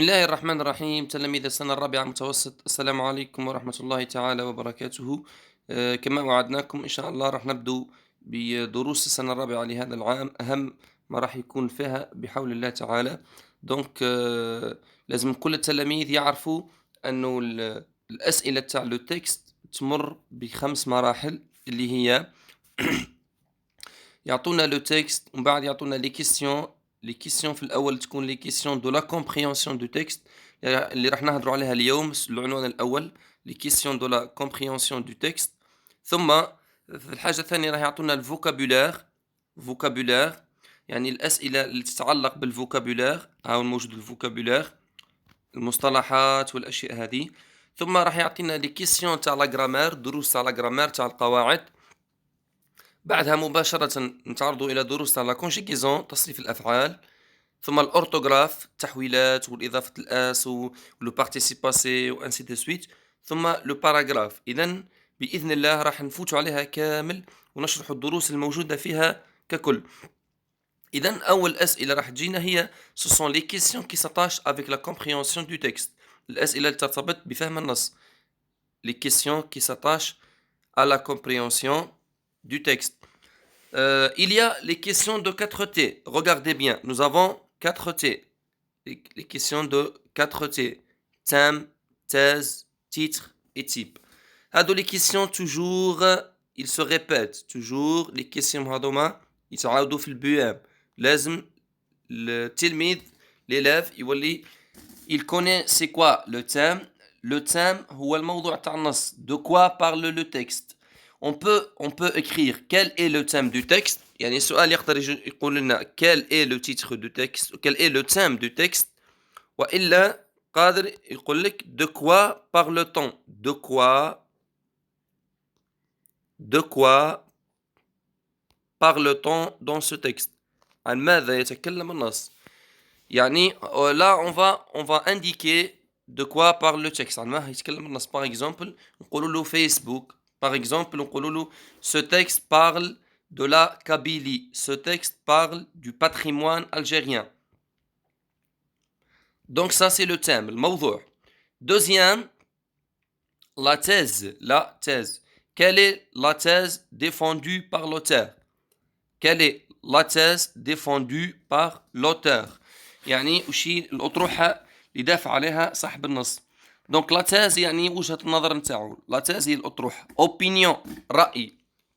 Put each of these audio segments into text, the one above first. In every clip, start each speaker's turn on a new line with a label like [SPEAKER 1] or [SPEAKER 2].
[SPEAKER 1] بسم الله الرحمن الرحيم تلاميذ السنة الرابعة متوسط السلام عليكم ورحمة الله تعالى وبركاته. كما وعدناكم إن شاء الله راح نبدو بدروس السنة الرابعة لهذا العام، أهم ما راح يكون فيها بحول الله تعالى. دونك لازم كل التلاميذ يعرفوا أنه الأسئلة تاع لو تكست تمر بخمس مراحل اللي هي يعطونا لو تكست ومن بعد يعطونا لي كيسيون في الأول تكون لي كيسيون دو لا كومبريهنسيون دو تكست اللي راح نهضروا عليها اليوم. العنوان الأول لي كيسيون دو لا كومبريهنسيون دو تكست. ثم في الحاجة الثانية راح يعطونا الفوكابولير يعني الأسئلة اللي تتعلق بالفوكابولير، هاو موجود الفوكابولير، المصطلحات والأشياء هذه. ثم راح يعطينا لي كيسيون تاع لا غرامير، دروس تاع لا غرامير تاع القواعد. بعدها مباشرة نتعرضوا إلى دروس تاع لا كونجيغيزون تصريف الأفعال، ثم الأورتوغراف التحويلات والإضافة الآس ولو بارتيسيب باسي وأنسي دو سويت، ثم لو باراغراف. إذن بإذن الله راح نفوتوا عليها كامل ونشرح الدروس الموجودة فيها ككل. إذن أول أسئلة راح تجينا هي ce sont les questions qui s'attachent avec la compréhension du texte، الأسئلة اللي ترتبط بفهم النص. les questions qui s'attachent à la compréhension du texte. Il y a les questions de 4 T. Regardez bien, nous avons 4 T. Les questions de 4 T. Thème, thèse, titre et type. هادو les questions toujours ils se répètent toujours. les questions هادوما يتعاودوا في البيام. لازم التلميذ l'élève يولي il connaît c'est quoi le thème. Le thème هو الموضوع تاع النص. De quoi parle le texte. On peut écrire quel est le thème du texte. يعني السؤال يقدر يقول لنا quel est le titre du texte, quel est le thème du texte. وإلا قادر يقول لك de quoi parle-t-on, de quoi parle-t-on dans ce texte. عن ماذا يتكلم النص. يعني là on va indiquer de quoi parle le texte. عن ما يتكلم النص. Par exemple نقولوا له Facebook. Par exemple, ce texte parle de la Kabylie. Ce texte parle du patrimoine algérien. Donc ça, c'est le thème, le موضوع. Deuxième, la thèse. La thèse. Quelle est la thèse défendue par l'auteur? Quelle est la thèse défendue par l'auteur? يعني وشي الأطروحة اللي دافع عليها صاحب النص. دونك لا تيز يعني وجهة النظر نتاعو. لا تيز هي الأطروحة. اوبينيون رأي.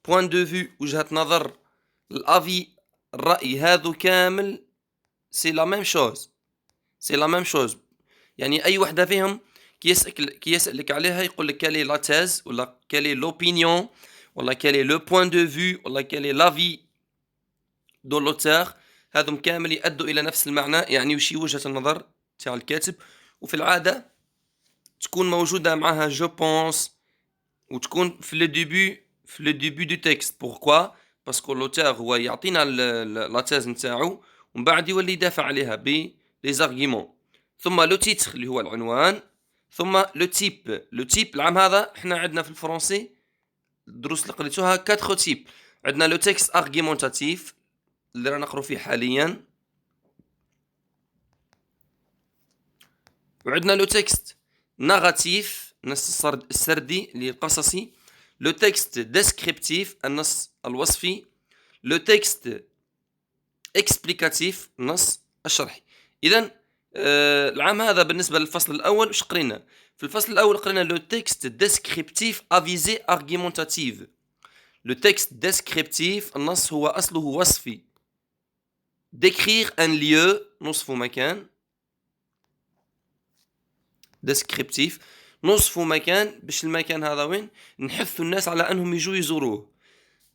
[SPEAKER 1] بوان دو فيو وجهة نظر. الافي الرأي. هذو كامل سي لا ميم شوز. سي لا ميم شوز. يعني أي وحدة فيهم كي يسألك عليها يقول لك كالي لا تيز ولا كالي لوبينيون ولا كالي لو بوان دو فيو ولا كالي لافي دو لوتور. هذم كامل يؤدوا إلى نفس المعنى، يعني وشي وجهة النظر تاع الكاتب. وفي العادة تكون موجودة معها جو بونس وتكون في لو ديبي دو تكست. بوركوا؟ باسكو لوتور هو يعطينا لا تيز نتاعو ومن بعد يولي يدافع عليها بي لي زارغيمون. ثم لو تيتر اللي هو العنوان. ثم لو تيب. لو تيب العام هذا احنا عندنا في الفرنسي الدروس اللي قريتوها 4 تيب. عندنا لو تكست ارغيمونتاتيف اللي رانا نقرو فيه حاليا، وعندنا لو تكست ناراتيف النص السردي اللي القصصي، لو تكست ديسكريبتيف النص الوصفي، لو تكست اكسبليكاتيف النص الشرحي. اذا العام هذا بالنسبه للفصل الاول واش قرينا؟ في الفصل الاول قرينا لو تكست ديسكريبتيف افيزي ارغيمونتاتيف. لو تكست ديسكريبتيف النص هو اصله وصفي. décrire un lieu نوصف مكان. ديسكريبتيف نوصف مكان باش المكان هذا وين نحثوا الناس على انهم يجوا يزوروه.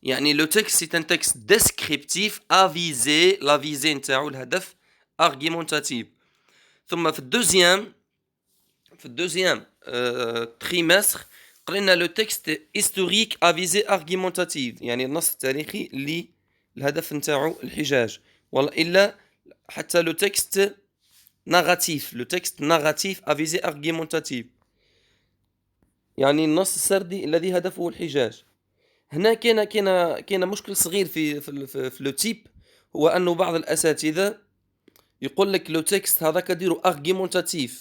[SPEAKER 1] يعني لو تكست سي ان تكست ديسكريبتيف افيزي لافيزي نتاعو الهدف ارغيمونتاتيف. ثم في الدوزيام تريمستر قرينا لو تكست هيستوريك افيزي ارغيمونتاتيف، يعني النص التاريخي اللي الهدف نتاعو الحجاج. ولا الا حتى لو تكست ناراتيف. لو تكست ناراتيف افيزي ارغيمونتاتيف يعني النص السردي الذي هدفه الحجاج. هنا كاين مشكل صغير في لو تيب، هو انه بعض الاساتذه يقول لك لو تكست هذاك ديرو argumentatif،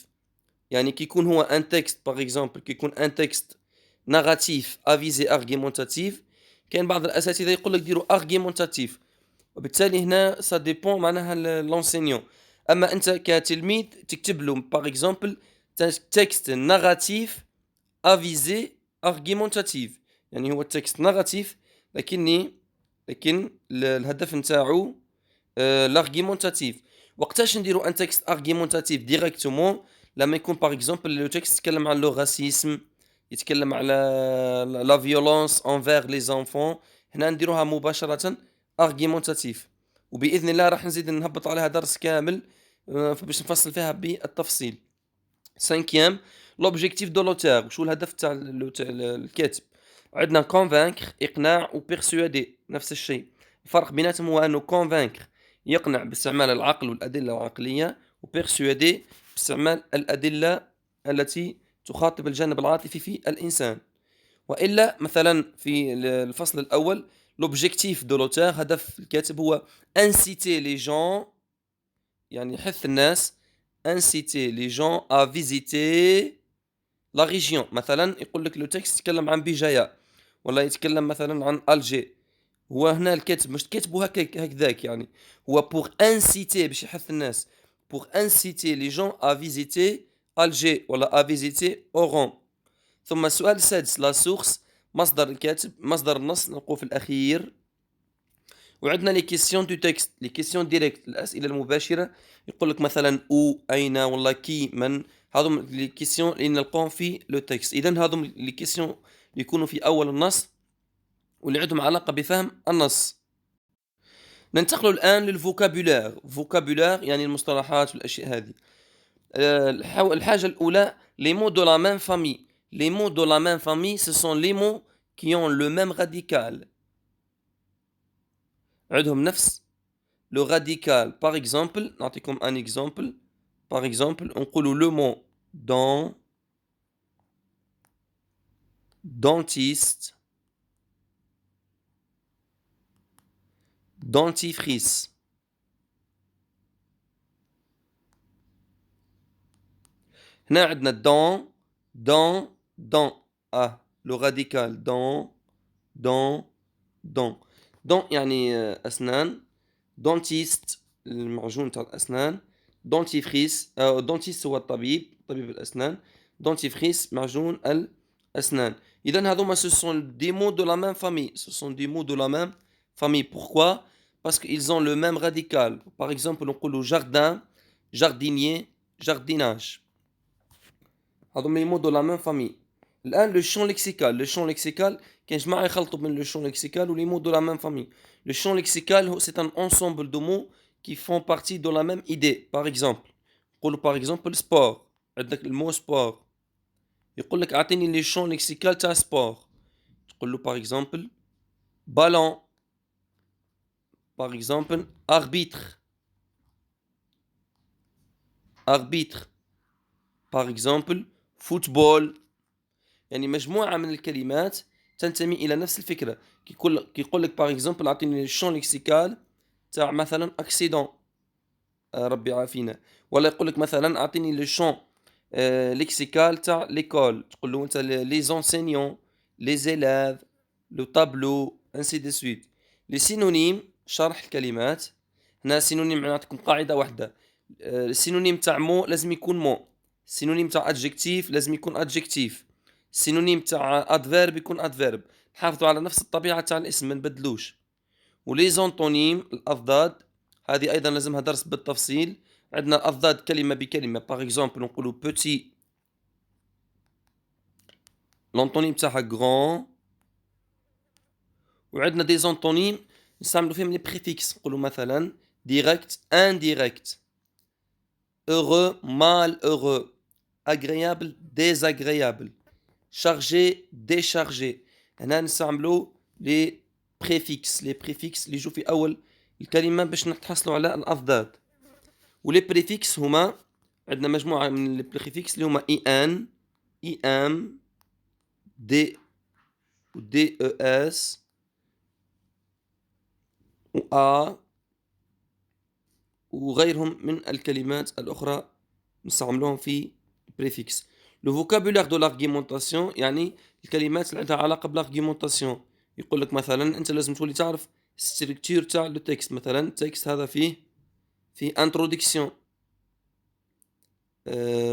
[SPEAKER 1] يعني كي يكون هو ان تكست باغ اكزومبل، كي يكون ان تكست ناراتيف افيزي ارغيمونتاتيف، كاين بعض الاساتذه يقول لك ديروا ارغيمونتاتيف، وبالتالي هنا سا ديبون معناها لونسينيون. اما انت كتلميذ تكتب له باغ اكزومبل تكست ناراتيف افيزي ارغيمونتاتيف، يعني هو التكست ناراتيف لكن الهدف نتاعو لارغيمونتاتيف. وقتاش نديرو ان تكست ارغيمونتاتيف ديريكتومون؟ لما يكون باغ اكزومبل لو تكست يتكلم عن لو راسيسم، يتكلم على لا فيولونس انفير لي زونفون، هنا نديروها مباشرة ارغيمونتاتيف. وباذن الله راح نزيد نهبط عليها درس كامل باش نفصل فيها بالتفصيل. سانكيام لوبجيكتيف دو لوتور، وشو الهدف تاع الكاتب؟ عندنا كونفانكر اقناع وبيرسوادي نفس الشيء. الفرق بيناتهم هو انه كونفانكر يقنع باستعمال العقل والادله العقليه، وبيرسوادي باستعمال الادله التي تخاطب الجانب العاطفي في الانسان. والا مثلا في الفصل الاول لوبجيكتيف دو لوتور، هدف الكاتب هو انسيتي لي جون، يعني يحث الناس inciter les gens à visiter la région. مثلا يقول لك لو تكست يتكلم عن بجاية، ولا يتكلم مثلا عن ألجي، هو هنا الكاتب مش كاتبه هكذاك، يعني هو pour inciter باش يحث الناس، pour inciter les gens à visiter ألجي ولا à visiter Oran. ثم السؤال السادس لا سورس، مصدر الكاتب، مصدر النص نلقوه في الأخير. وعندنا لي كيسيون دو تكست، لي كيسيون ديريكت، الاسئله المباشره، يقول لك مثلا او اين ولا كي من، هذم لي كيسيون اللي نلقاهم في لو تكست. اذا هذم لي كيسيون اللي يكونوا في اول النص واللي عندهم علاقه بفهم النص. ننتقل الان للفوكابولار. فوكابولار يعني المصطلحات والاشياء هذه. الحاجه الاولى لي مو دو لا ميم فامي. لي مو دو لا ميم فامي ce sont les mots qui ont le même radical، عندهم نفس le radical. Par exemple, نعطيكم un exemple. Par exemple, نقولوا le mot dent, dentiste, dentifrice. هنا عندنا dent, dent, dent. le radical dent, dent, dent. dent يعني أسنان. dentiste المعجون تاع الأسنان. dentifrice dentiste هو الطبيب، طبيب الأسنان. dentifrice معجون الأسنان. إذا هذوما ce sont des mots de la même famille. Ce sont des mots de la même famille. Pourquoi? Parce qu'ils ont le même radical. Par exemple نقولوا jardin, jardinier, jardinage. هذوما les mots de la même famille. الآن le champ lexical. Le champ lexical كاين جماعة يخلطوا بين le champ lexical ou les mots de la même famille. Le champ lexical c'est un ensemble de mots qui font partie de la même idée. Par exemple نقولوا par exemple sport، عندك المو sport، يقول لك أعطيني les champs lexical تاع sport، تقول له par exemple ballon، par exemple arbitre، arbitre، par exemple football. يعني مجموعة من الكلمات تنتمي إلى نفس الفكرة. كيقول لك باغ اكزومبل أعطيني الشون ليكسيكال تاع مثلا أكسيدون، ربي يعافينا. ولا يقول لك مثلا أعطيني لو شون ليكسيكال تاع ليكول، تقول له أنت لي زونسينيون، لي زيلاف، لو تابلو، انسي دي سويت. لي سينونيم شرح الكلمات. هنا سينونيم نعطيكم قاعدة واحدة، السينونيم تاع مو لازم يكون مو، السينونيم تاع ادجكتيف لازم يكون ادجكتيف، السينونيم تاع ادفيرب يكون ادفيرب. نحافظوا على نفس الطبيعة تاع الاسم ما نبدلوش. ولي زونتونيم الأضداد هذه أيضا لازمها درس بالتفصيل. عندنا الأضداد كلمة بكلمة. باغ اكزومبل نقولوا بوتي، لونتونيم تاعها غران. وعندنا دي زونتونيم نستعملوا فيهم لي بريفيكس، نقولوا مثلا ديريكت انديريكت، heureux malheureux، agréable désagréable، chargé déchargé. هنا نستعملوا لي بريفيكس، لي بريفيكس اللي يجوا في أول الكلمة باش نتحصلوا على الأضداد. ولي بريفيكس هما عندنا مجموعة من لي بريفيكس اللي هما اي ان، اي ام، دي و دي او اس و ا وغيرهم من الكلمات الأخرى نستعملوهم في préfixe. Le vocabulaire de l'argumentation يعني الكلمات اللي عندها علاقة بالargumentation. يقول لك مثلا أنت لازم تولي تعرف structure تاع لو تكست. مثلا التكست هذا فيه introduction،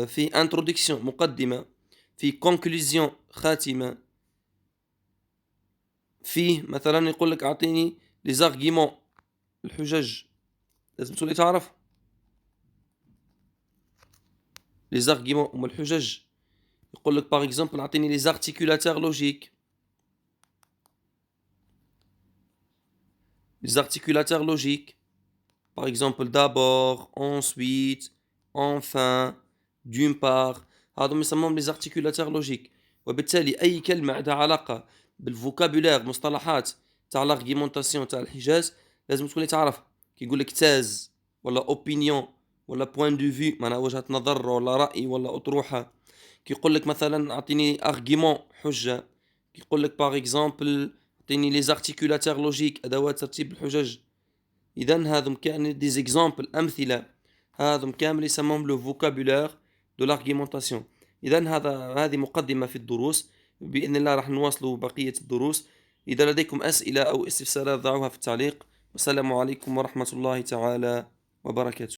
[SPEAKER 1] فيه introduction مقدمة، فيه conclusion خاتمة، فيه مثلا يقول لك أعطيني les arguments الحجج. لازم تولي تعرف les arguments هما الحجج. يقول لك par exemple أعطيني les articulateurs logiques. Les articulateurs logiques. Par exemple d'abord, ensuite, enfin, d'une part. هذم يسموهم les articulateurs logiques. وبالتالي أي كلمة عندها علاقة بالفوكابولير مصطلحات تاع l'argumentation تاع الحجاز لازم تكوني تعرفها. كي يقول لك thèse ولا opinion ولا point de vue معناها وجهة نظر ولا رأي ولا أطروحة. كي يقول لك مثلا أعطيني argument حجة. كي يقول لك par exemple أعطيني les articulateurs logiques أدوات ترتيب الحجج. إذن هذم كان دي زيكزامبل أمثلة. هذم كامل يسموهم لو فوكابولير دو لارغيمونطاسيون. إذن هذه مقدمة في الدروس. بإذن الله راح نواصلوا بقية الدروس. إذا لديكم أسئلة أو استفسارات ضعوها في التعليق. والسلام عليكم ورحمة الله تعالى وبركاته.